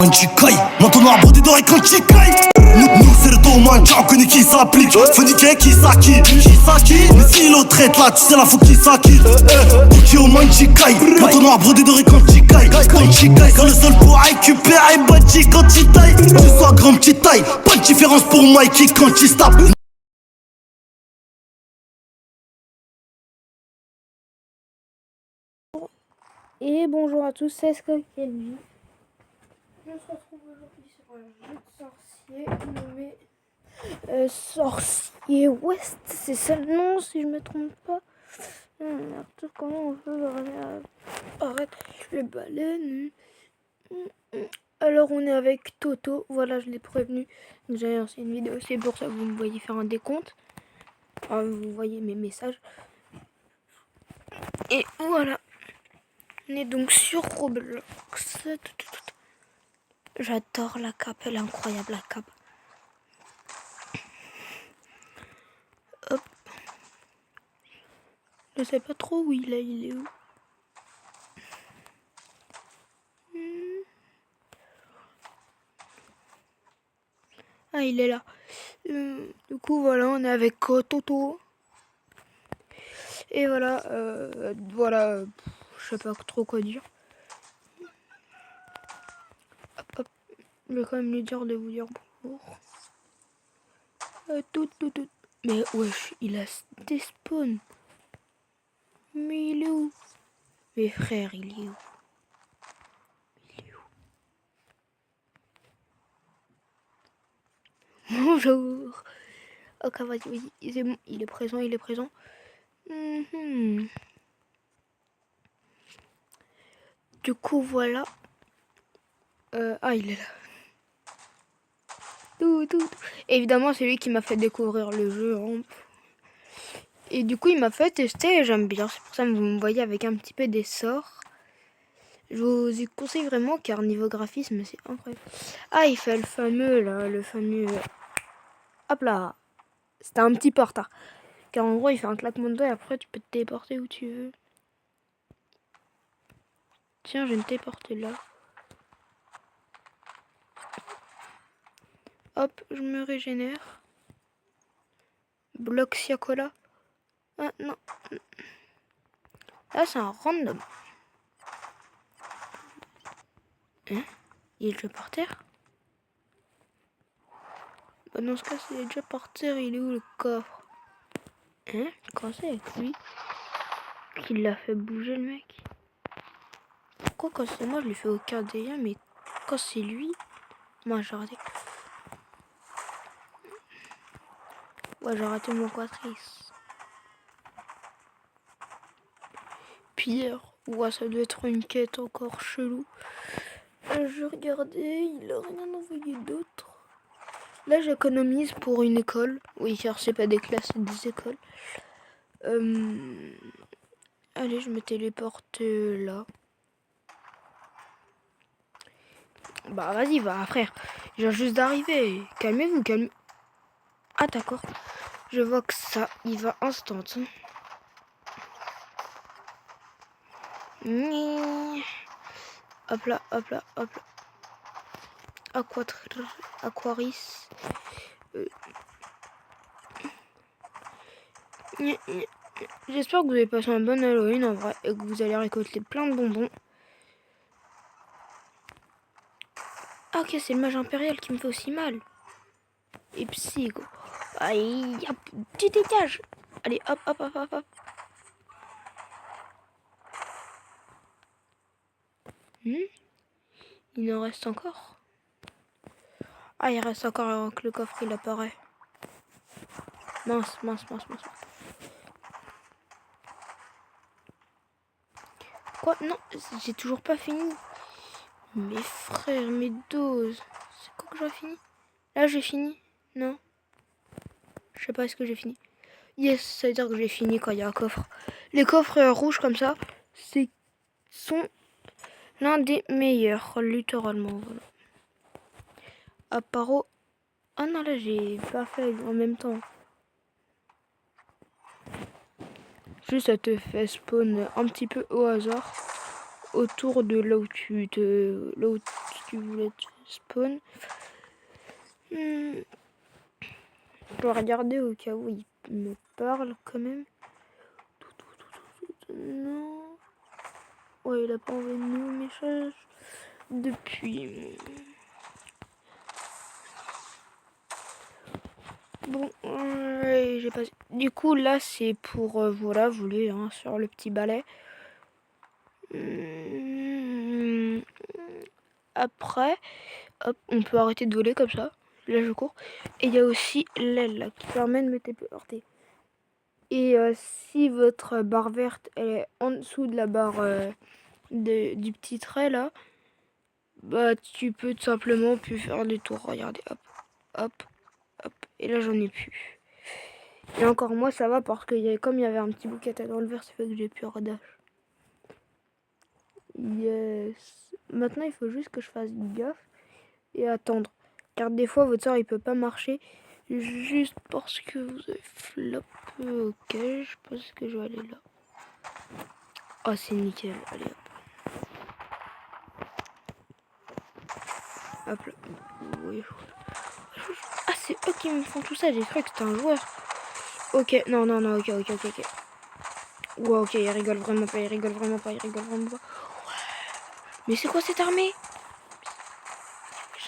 Chikai, maintenant abordé d'oreille quand Chikai. Nous c'est le tourment, on connaît qui s'applique. Faut niquer qui s'acquitte. Mais si l'autre traite là, tu sais la faut qui s'acquitte. Bouki au man Chikai, maintenant abordé d'oreille quand Chikai. Quand Chikai, c'est le seul pour récupérer Bati quand il taille. Que tu sois grand petit taille, pas de différence pour Mikey quand il se tape. Et bonjour à tous, c'est Kelvin. On se retrouve aujourd'hui sur un jeu de sorcier nommé Sorcier West, c'est ça le nom si je me trompe pas. Comment on peut arrête les baleines. Alors on est avec Toto, voilà je l'ai prévenu. J'ai lancé une vidéo, c'est pour ça que vous me voyez faire un décompte. Enfin, vous voyez mes messages. Et voilà. On est donc sur Roblox. J'adore la cape, elle est incroyable la cape. Hop. Je sais pas trop où il est où. Ah, il est là. Du coup, voilà, on est avec Toto. Et voilà, je sais pas trop quoi dire. Hop, hop. Je vais quand même lui dire de vous dire bonjour. Tout. Mais wesh, il a des spawns. Mais il est où? Mes frères, il est où? Bonjour. Ok, vas-y, c'est bon, il est présent. Du coup, voilà. Il est là. Tout. Évidemment, c'est lui qui m'a fait découvrir le jeu. Hein. Et du coup, il m'a fait tester et j'aime bien. C'est pour ça que vous me voyez avec un petit peu des sorts. Je vous y conseille vraiment car niveau graphisme, c'est incroyable. Ah, il fait le fameux, là, Hop là. C'était un petit peu en retard. Car en gros, il fait un claquement de doigts et après, tu peux te téléporter où tu veux. Tiens, je vais me téléporter là. Hop, je me régénère. Bloc Siacola. Ah, non. Là, c'est un random. Hein? Il est déjà par terre? Bah, dans ce cas, s'il est déjà par terre, il est où le coffre? Hein? Quand c'est avec lui qu'il l'a fait bouger le mec? Pourquoi quand c'est moi, je lui fais aucun dégât, mais quand c'est lui, moi j'ai raté. Ouais, j'ai raté mon quatrice. Pierre. Ouais, ça doit être une quête encore chelou. Je regardais, il a rien envoyé d'autre. Là, j'économise pour une école. Oui, car c'est pas des classes, c'est des écoles. Allez, je me téléporte là. Bah, vas-y, va, frère. Je viens juste d'arriver. Calmez-vous, calmez. Ah, d'accord. Je vois que ça, il va instant. Hop là. Aquaris. J'espère que vous avez passé un bon Halloween en vrai et que vous allez récolter plein de bonbons. Ah, ok, c'est le mage impérial qui me fait aussi mal. Et psycho. Aïe, petit étage. Allez, hop. Il en reste encore. Ah, il reste encore avant que le coffre il apparaît. Mince. Quoi? Non, j'ai toujours pas fini. Mes frères, mes doses. C'est quoi que j'ai fini? Là, j'ai fini? Non. Je sais pas, est-ce que j'ai fini? Yes, ça veut dire que j'ai fini quand il y a un coffre. Les coffres rouges comme ça, sont l'un des meilleurs, littéralement. Voilà. Apparo. Ah non, là, j'ai pas fait en même temps. Juste, ça te fait spawn un petit peu au hasard. autour de là où tu voulais te spawn. Je dois regarder au cas où il me parle quand même. Non. Ouais, il a pas envoyé de nouveaux messages depuis. Bon, j'ai pas. Du coup, là, c'est pour voilà, voler hein, sur le petit balai. Après, hop, on peut arrêter de voler comme ça. Là, je cours. Et il y a aussi l'aile là, qui permet de me téléporter. Et si votre barre verte elle est en dessous de la barre du petit trait là, bah tu peux tout simplement plus faire des tours. Regardez, hop, hop, hop. Et là, j'en ai plus. Et encore moi, ça va parce que comme il y avait un petit bouquet dans le verre, ça fait que j'ai plus dash. Yes. Maintenant, il faut juste que je fasse gaffe et attendre. Car des fois, votre sort, il peut pas marcher juste parce que vous avez flop. Ok, je pense que je vais aller là. Oh, c'est nickel. Allez, hop. Hop là. Oui. Ah, c'est eux qui me font tout ça. J'ai cru que c'était un joueur. Ok, non, non, non, ok. Ouais, ok, il rigole vraiment pas. Mais c'est quoi cette armée? À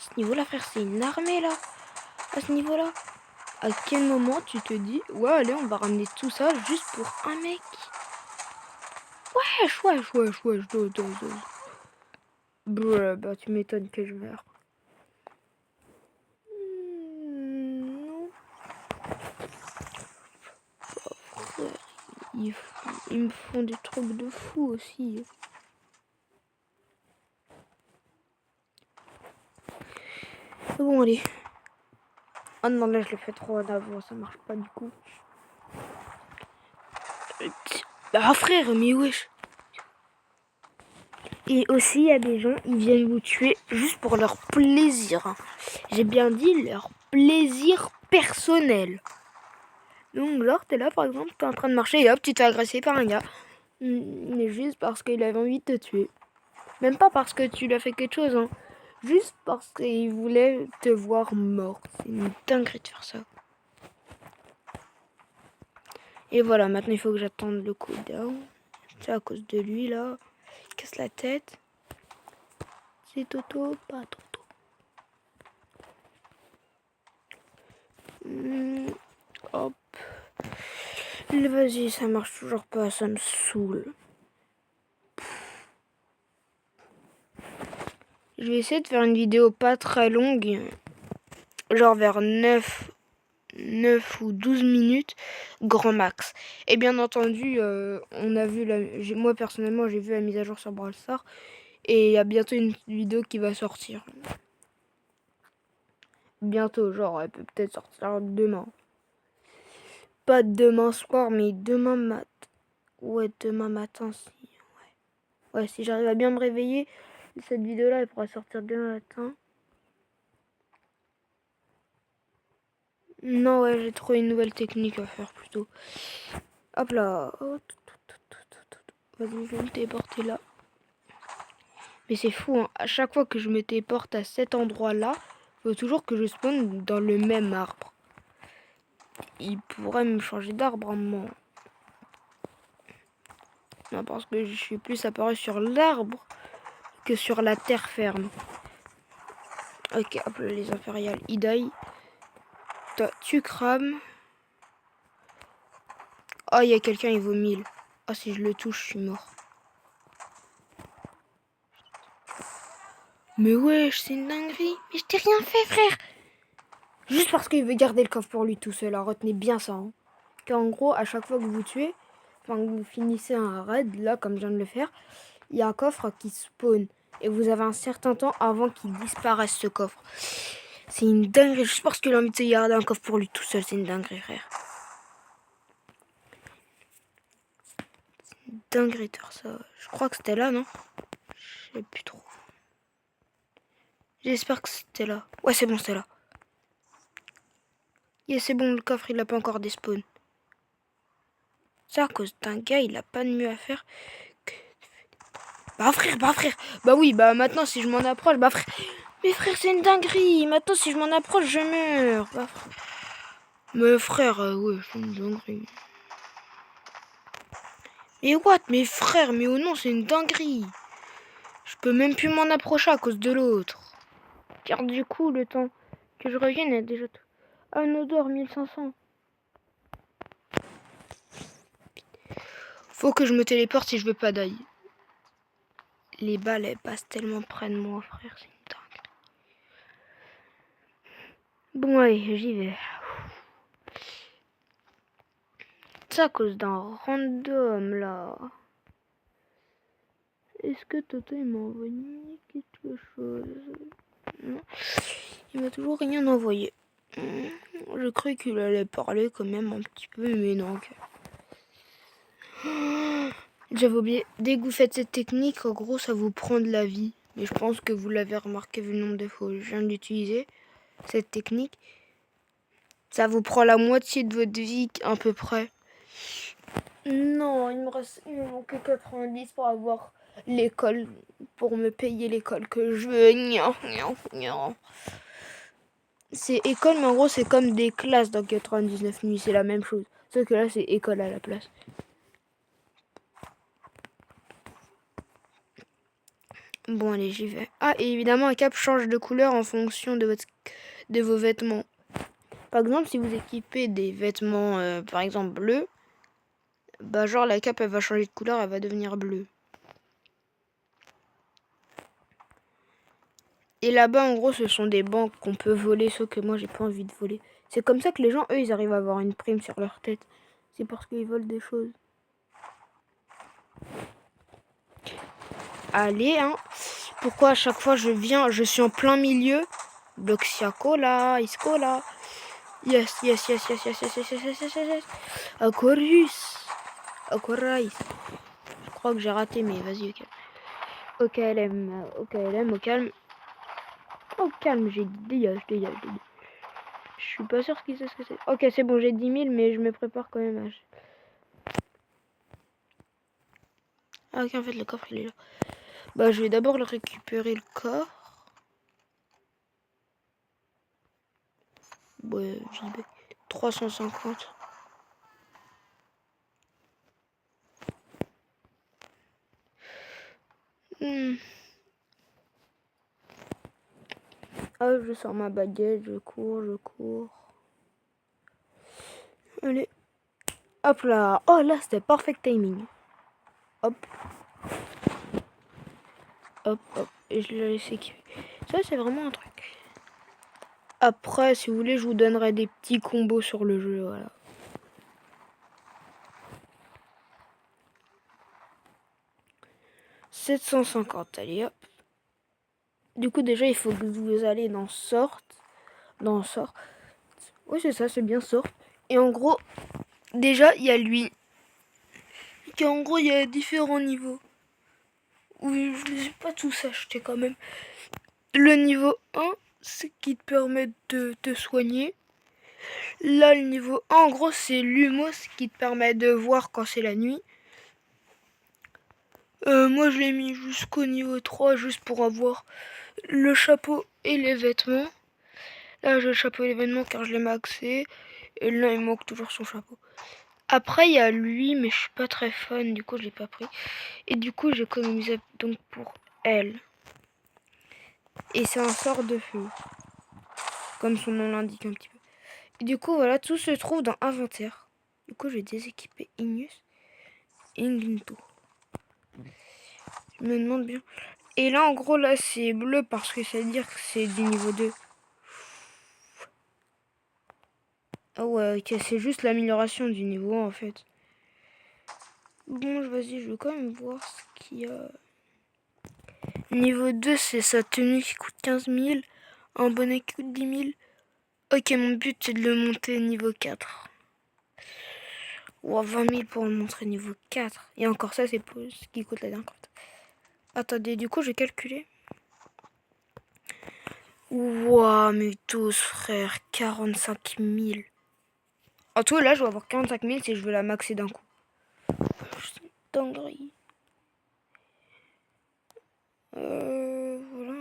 ce niveau-là, frère, c'est une armée, là. À ce niveau-là. À quel moment tu te dis, ouais, allez, on va ramener tout ça juste pour un mec? Wesh. Bah, tu m'étonnes que je meurs. Non. Ils me font des trucs de fou aussi. Bon, allez. Oh non, là, je le fais trop en avant, ça marche pas du coup. Ah, frère, mais wesh. Et aussi, il y a des gens, ils viennent vous tuer juste pour leur plaisir. J'ai bien dit leur plaisir personnel. Donc, genre, t'es là, par exemple, t'es en train de marcher et hop, tu t'es agressé par un gars. Mais juste parce qu'il avait envie de te tuer. Même pas parce que tu lui as fait quelque chose, hein. Juste parce qu'il voulait te voir mort. C'est une dinguerie de faire ça. Et voilà, maintenant il faut que j'attende le cooldown. C'est à cause de lui, là. Il casse la tête. C'est Toto, pas Toto. Hop. Vas-y, ça marche toujours pas, ça me saoule. Je vais essayer de faire une vidéo pas très longue. Genre vers 9 ou 12 minutes, grand max. Et bien entendu, on a vu, moi personnellement, j'ai vu la mise à jour sur Brawl Stars. Et il y a bientôt une vidéo qui va sortir. Bientôt, genre, elle peut peut-être sortir demain. Pas demain soir, mais demain matin. Ouais, demain matin, si. Ouais, si j'arrive à bien me réveiller, cette vidéo-là, elle pourra sortir demain matin. Non, ouais, j'ai trouvé une nouvelle technique à faire plutôt. Hop là. Vas-y, je vais me téléporter là. Mais c'est fou, hein. À chaque fois que je me téléporte à cet endroit-là, il faut toujours que je spawn dans le même arbre. Il pourrait me changer d'arbre un moment. Non, parce que je suis plus apparu sur l'arbre que sur la terre ferme. Ok, hop là, les impériales, ils die. Toi, tu crames. Oh, il y a quelqu'un, il vaut 1000. Ah, si je le touche, je suis mort. Mais wesh, c'est une dinguerie. Mais je t'ai rien fait, frère. Juste parce qu'il veut garder le coffre pour lui tout seul. Alors, retenez bien ça. Hein. Qu'en gros, à chaque fois que vous tuez, enfin que vous finissez un raid, là, comme je viens de le faire, il y a un coffre qui spawn. Et vous avez un certain temps avant qu'il disparaisse, ce coffre. C'est une dinguerie. Juste parce qu'il a envie de se garder un coffre pour lui tout seul. C'est une dinguerie, frère. C'est une dinguerie de faire ça. Je crois que c'était là, non? Je sais plus trop. J'espère que c'était là. Ouais, c'est bon, c'était là. Yeah, c'est bon, le coffre, il n'a pas encore despawn. C'est à cause d'un gars, il a pas de mieux à faire que... Bah frère, bah oui, bah maintenant si je m'en approche, bah frère. Mais frère, c'est une dinguerie. Maintenant si je m'en approche, je meurs. Bah frère. Mais frère, ouais, c'est une dinguerie. Mais what? Mais frère, mais oh non, c'est une dinguerie. Je peux même plus m'en approcher à cause de l'autre. Car du coup, le temps que je revienne est déjà tout. Un odeur 1500. Faut que je me téléporte si je veux pas d'ail. Les balles, elles passent tellement près de moi, frère, c'est une dingue. Bon, allez, j'y vais. C'est à cause d'un random, là. Est-ce que Toto, il m'a envoyé quelque chose? Non. Il m'a toujours rien envoyé. Je croyais qu'il allait parler quand même un petit peu, mais non. J'avais oublié. Dès que vous faites cette technique, en gros, ça vous prend de la vie. Mais je pense que vous l'avez remarqué vu le nombre de fois où je viens d'utiliser cette technique. Ça vous prend la moitié de votre vie à peu près. Non, il me manque 90 pour avoir l'école, pour me payer l'école que je veux. C'est école, mais en gros, c'est comme des classes dans 99 nuits, c'est la même chose. Sauf que là, c'est école à la place. Bon, allez, j'y vais. Ah, et évidemment, un cap change de couleur en fonction de vos vêtements. Par exemple, si vous équipez des vêtements, par exemple, bleus, bah genre la cape, elle va changer de couleur, elle va devenir bleue. Et là-bas, en gros, ce sont des banques qu'on peut voler, sauf que moi, j'ai pas envie de voler. C'est comme ça que les gens, eux, ils arrivent à avoir une prime sur leur tête. C'est parce qu'ils volent des choses. Allez, hein. Pourquoi à chaque fois je viens, je suis en plein milieu. Bloxiacola, Iscola. Yes. Aquarius. Aquarius. Je crois que j'ai raté, mais vas-y, ok. Au calme. Au calme, j'ai dit dégage. Je suis pas sûr qu'il sait ce que c'est. Ok, c'est bon, j'ai 10 000, mais je me prépare quand même à... Ah ok, en fait, le coffre, il est là. Bah, je vais d'abord le récupérer, le coffre. Ouais, j'y vais. 350. Ah, je sors ma baguette, je cours. Allez. Hop là. Oh là, c'était perfect timing. Hop. Et je l'ai laissé kiffer. Ça, c'est vraiment un truc. Après, si vous voulez, je vous donnerai des petits combos sur le jeu, voilà. « 750, allez hop. Du coup, déjà, il faut que vous allez dans Sort. Dans Sort. Oui, c'est ça, c'est bien Sort. Et en gros, déjà, il y a lui. En gros, il y a différents niveaux. Oui, je ne les ai pas tous achetés quand même. Le niveau 1, c'est qui te permet de te soigner. Là, le niveau 1, en gros, c'est l'humos qui te permet de voir quand c'est la nuit. Moi, je l'ai mis jusqu'au niveau 3, juste pour avoir le chapeau et les vêtements. Là, j'ai le chapeau et les vêtements car je l'ai maxé. Et là, il manque toujours son chapeau. Après, il y a lui, mais je suis pas très fan, du coup, je l'ai pas pris. Et du coup, j'économisais donc pour elle. Et c'est un sort de feu. Comme son nom l'indique un petit peu. Et du coup, voilà, tout se trouve dans Inventaire. Du coup, je vais déséquiper Ignus et Inglinto. Je me demande bien. Et là, en gros, là, c'est bleu parce que ça veut dire que c'est du niveau 2. Ah ouais, ok, c'est juste l'amélioration du niveau 1, en fait. Bon, vas-y, je vais quand même voir ce qu'il y a. Niveau 2, c'est sa tenue qui coûte 15 000. Un bonnet qui coûte 10 000. Ok, mon but, c'est de le monter niveau 4. Ou à 20 000 pour le montrer niveau 4. Et encore ça, c'est pour ce qui coûte la dernière carte. Attendez, du coup, je vais calculer. Ouah, mais tous, frère, 45 000. En tout, là, je vais avoir 45 000 si je veux la maxer d'un coup. C'est une dinguerie. Voilà.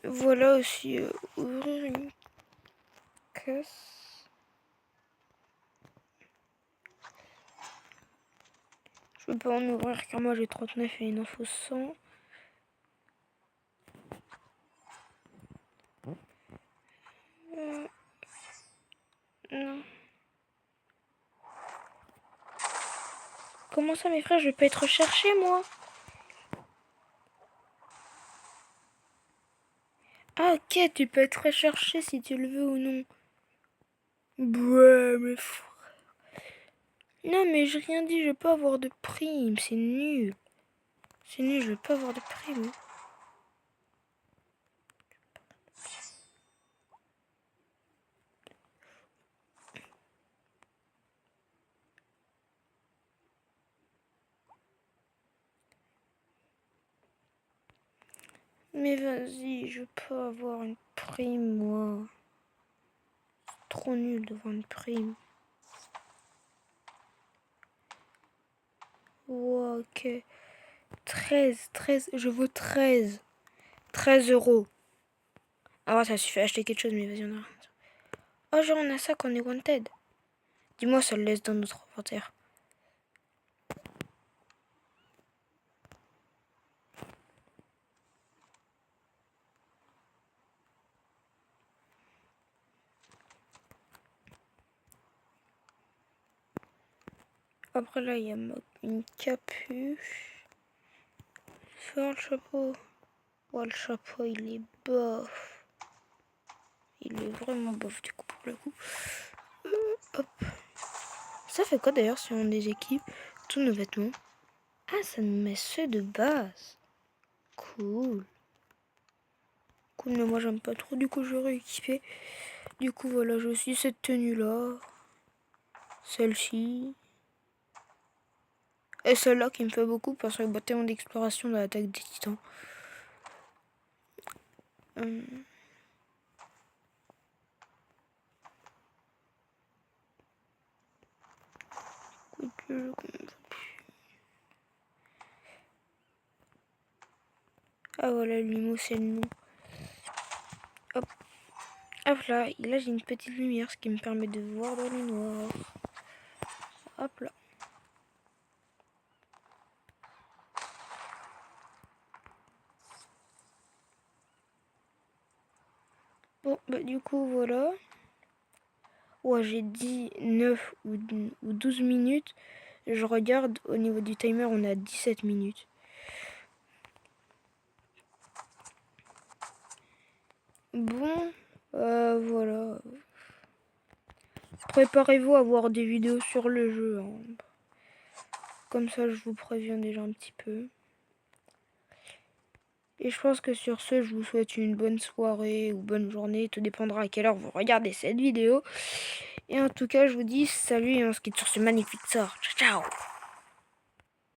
Voilà aussi, ouvrir une caisse. Je peux pas en ouvrir car moi j'ai 39 et il en faut 100. Non. Comment ça mes frères, je vais pas être recherché moi? Ah ok, tu peux être recherché si tu le veux ou non. Ouais, mais frère. Non mais j'ai rien dit, je vais pas avoir de prime, c'est nul. C'est nul, je vais pas avoir de prime. Mais vas-y, je peux avoir une prime moi. C'est trop nul d'avoir une prime. Wow, ok. 13, je veux 13. 13 euros. Ah ouais, ça suffit à acheter quelque chose, mais vas-y, on a rien. Oh, genre, on a ça quand on est wanted. Dis-moi, ça le laisse dans notre inventaire. Après, là, il y a une capuche. Faire le chapeau. Ouais, le chapeau, il est bof. Il est vraiment bof, du coup, pour le coup. Hop. Ça fait quoi d'ailleurs si on déséquipe tous nos vêtements? Ah, ça nous met ceux de base. Cool. Cool, mais moi j'aime pas trop, du coup je vais rééquiper. Du coup voilà, j'ai aussi cette tenue là. Celle-ci. Et celle-là qui me fait beaucoup parce qu'elle a tellement d'exploration dans l'attaque des titans. Ah voilà, l'humo c'est le nom. Hop. Hop là, et là j'ai une petite lumière, ce qui me permet de voir dans le noir. Hop là. Bon, bah du coup voilà. Ouais, j'ai dit 9 ou 12 minutes. Je regarde au niveau du timer, on a 17 minutes. Bon, voilà. Préparez-vous à voir des vidéos sur le jeu. Hein. Comme ça, je vous préviens déjà un petit peu. Et je pense que sur ce, je vous souhaite une bonne soirée ou bonne journée. Tout dépendra à quelle heure vous regardez cette vidéo. Et en tout cas, je vous dis salut et on se quitte sur ce magnifique sort. Ciao, ciao!